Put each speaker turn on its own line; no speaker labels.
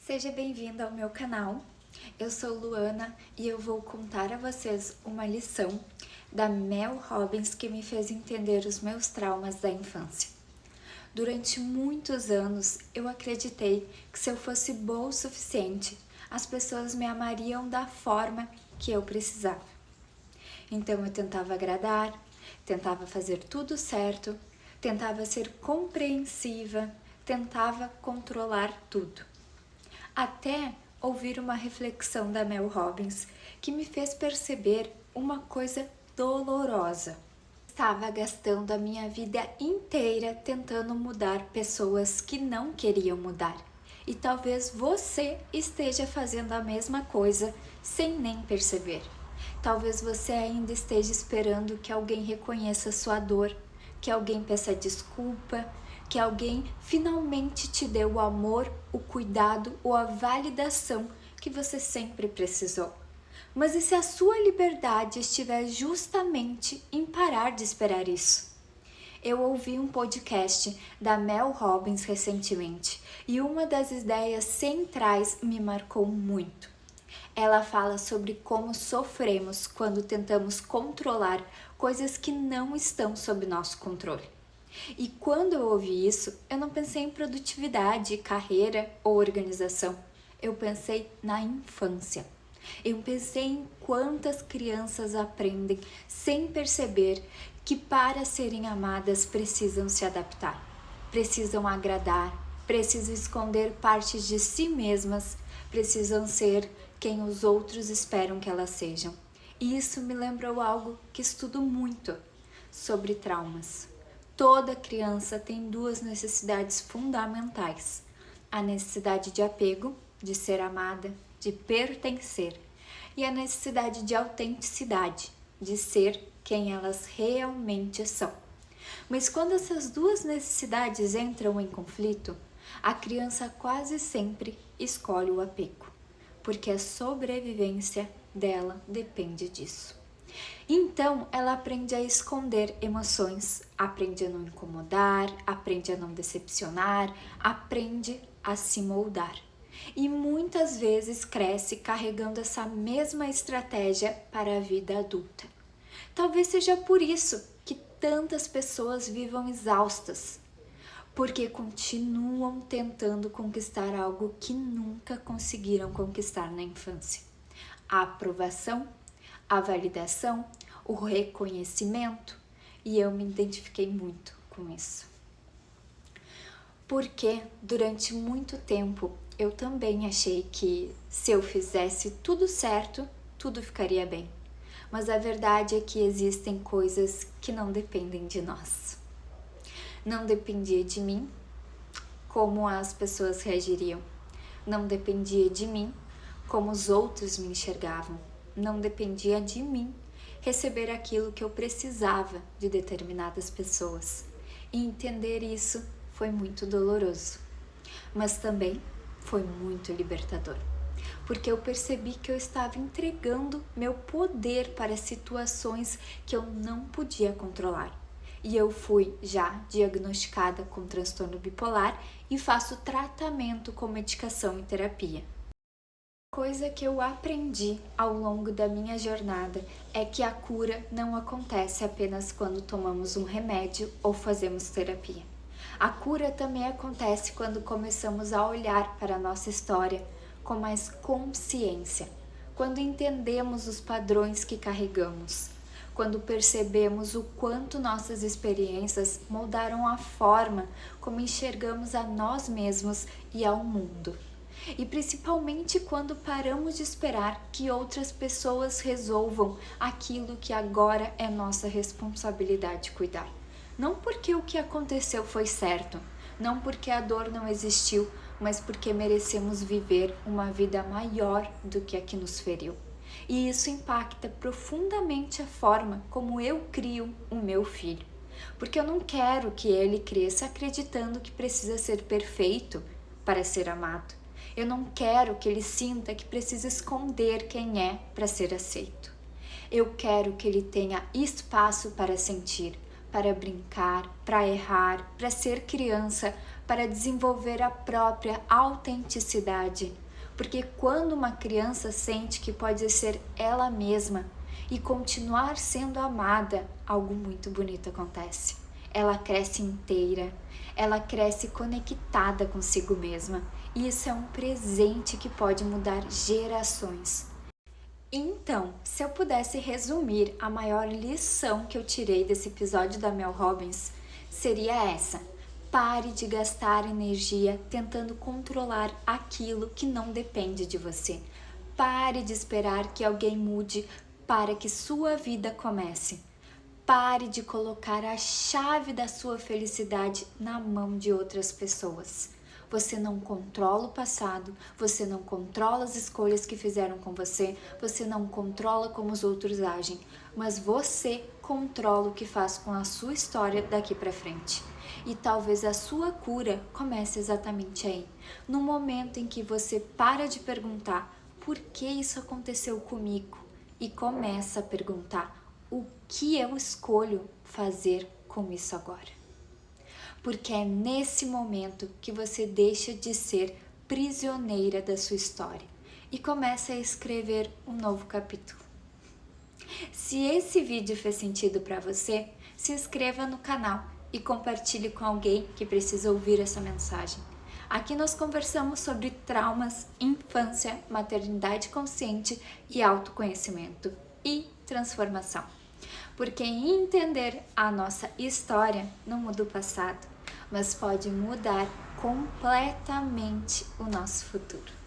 Seja bem-vindo ao meu canal. Eu sou Luana e eu vou contar a vocês uma lição da Mel Robbins que me fez entender os meus traumas da infância. Durante muitos anos eu acreditei que se eu fosse boa o suficiente, as pessoas me amariam da forma que eu precisava. Então eu tentava agradar, tentava fazer tudo certo, tentava ser compreensiva, tentava controlar tudo. Até ouvir uma reflexão da Mel Robbins que me fez perceber uma coisa dolorosa. Estava gastando a minha vida inteira tentando mudar pessoas que não queriam mudar. E talvez você esteja fazendo a mesma coisa sem nem perceber. Talvez você ainda esteja esperando que alguém reconheça sua dor, que alguém peça desculpa, que alguém finalmente te dê o amor, o cuidado ou a validação que você sempre precisou. Mas e se a sua liberdade estiver justamente em parar de esperar isso? Eu ouvi um podcast da Mel Robbins recentemente e uma das ideias centrais me marcou muito. Ela fala sobre como sofremos quando tentamos controlar coisas que não estão sob nosso controle. E quando eu ouvi isso, eu não pensei em produtividade, carreira ou organização. Eu pensei na infância. Eu pensei em quantas crianças aprendem sem perceber que para serem amadas precisam se adaptar, precisam agradar, precisam esconder partes de si mesmas, precisam ser quem os outros esperam que elas sejam. E isso me lembrou algo que estudo muito sobre traumas. Toda criança tem duas necessidades fundamentais: a necessidade de apego, de ser amada, de pertencer, e a necessidade de autenticidade, de ser quem elas realmente são. Mas quando essas duas necessidades entram em conflito, a criança quase sempre escolhe o apego, porque a sobrevivência dela depende disso. Então, ela aprende a esconder emoções, aprende a não incomodar, aprende a não decepcionar, aprende a se moldar. E muitas vezes cresce carregando essa mesma estratégia para a vida adulta. Talvez seja por isso que tantas pessoas vivam exaustas, porque continuam tentando conquistar algo que nunca conseguiram conquistar na infância: a aprovação, a validação, o reconhecimento, e eu me identifiquei muito com isso. Porque durante muito tempo eu também achei que se eu fizesse tudo certo, tudo ficaria bem. Mas a verdade é que existem coisas que não dependem de nós. Não dependia de mim como as pessoas reagiriam. Não dependia de mim como os outros me enxergavam. Não dependia de mim receber aquilo que eu precisava de determinadas pessoas. E entender isso foi muito doloroso, mas também foi muito libertador, porque eu percebi que eu estava entregando meu poder para situações que eu não podia controlar. E eu fui já diagnosticada com transtorno bipolar e faço tratamento com medicação e terapia. Coisa que eu aprendi ao longo da minha jornada é que a cura não acontece apenas quando tomamos um remédio ou fazemos terapia. A cura também acontece quando começamos a olhar para a nossa história com mais consciência, quando entendemos os padrões que carregamos, quando percebemos o quanto nossas experiências moldaram a forma como enxergamos a nós mesmos e ao mundo. E principalmente quando paramos de esperar que outras pessoas resolvam aquilo que agora é nossa responsabilidade cuidar. Não porque o que aconteceu foi certo, não porque a dor não existiu, mas porque merecemos viver uma vida maior do que a que nos feriu. E isso impacta profundamente a forma como eu crio o meu filho. Porque eu não quero que ele cresça acreditando que precisa ser perfeito para ser amado. Eu não quero que ele sinta que precisa esconder quem é para ser aceito. Eu quero que ele tenha espaço para sentir, para brincar, para errar, para ser criança, para desenvolver a própria autenticidade. Porque quando uma criança sente que pode ser ela mesma e continuar sendo amada, algo muito bonito acontece. Ela cresce inteira, ela cresce conectada consigo mesma. E isso é um presente que pode mudar gerações. Então, se eu pudesse resumir a maior lição que eu tirei desse episódio da Mel Robbins, seria essa: pare de gastar energia tentando controlar aquilo que não depende de você. Pare de esperar que alguém mude para que sua vida comece. Pare de colocar a chave da sua felicidade na mão de outras pessoas. Você não controla o passado, você não controla as escolhas que fizeram com você, você não controla como os outros agem, mas você controla o que faz com a sua história daqui para frente. E talvez a sua cura comece exatamente aí, no momento em que você para de perguntar por que isso aconteceu comigo e começa a perguntar o que eu escolho fazer com isso agora. Porque é nesse momento que você deixa de ser prisioneira da sua história e começa a escrever um novo capítulo. Se esse vídeo fez sentido para você, se inscreva no canal e compartilhe com alguém que precisa ouvir essa mensagem. Aqui nós conversamos sobre traumas, infância, maternidade consciente e autoconhecimento e transformação. Porque entender a nossa história não muda o passado, mas pode mudar completamente o nosso futuro.